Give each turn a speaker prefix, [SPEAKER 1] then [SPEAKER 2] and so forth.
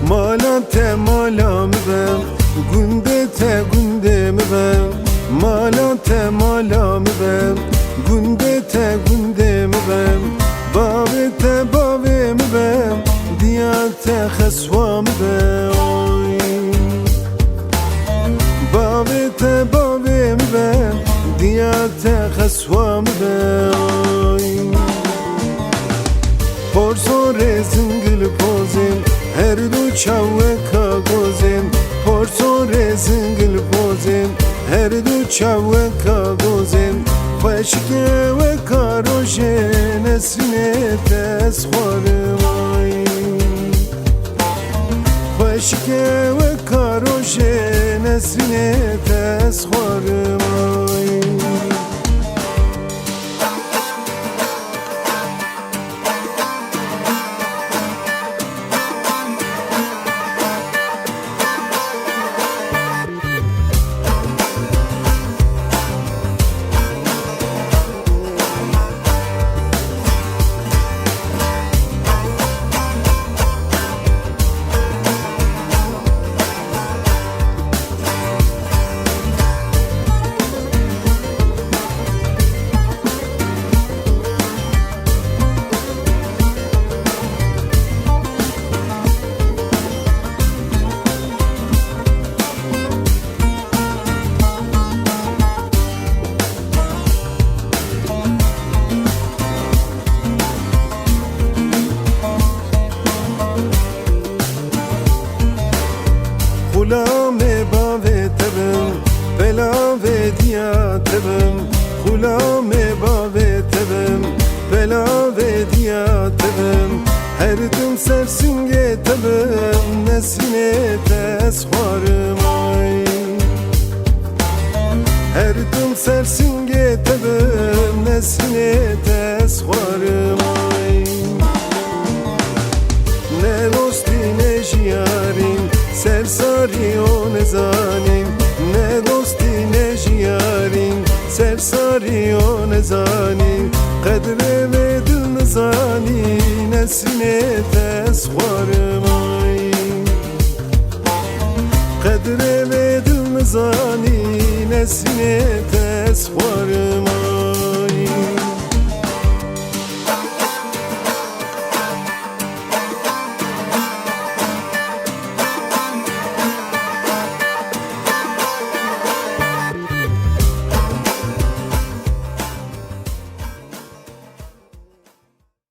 [SPEAKER 1] مالا ته مالا مبم گنده ته گنده مبم مالا ته مالا مبم گنده ته گنده مبم باوی ته باوی مبم دیار ته خسوا مبم باوی ته باوی مبم دیار ته خسوا مبم پرسور زنگل پوزم her du çavve kagozim Portore zingil pozim her du çavve kagozim Xweşke ve karoje nesrine tes xwarim ay Xweşke ve karoje nesrine tes xwarim ay خلامه باوه تبم بلاوه دیا تبم خلامه باوه تبم بلاوه دیا تبم her dum sersinge tebim nesine tes xwarim ay her dum sersinge tebim nesine tes xwarim ay ne dosti ne jiyarin Sersari o nezanim Ne dosti ne jiyarin Sersari o nezanim Kadre ve dil nizani Nesrine tes xwarim ay Kadre ve dil nizani Nesrine tes xwarim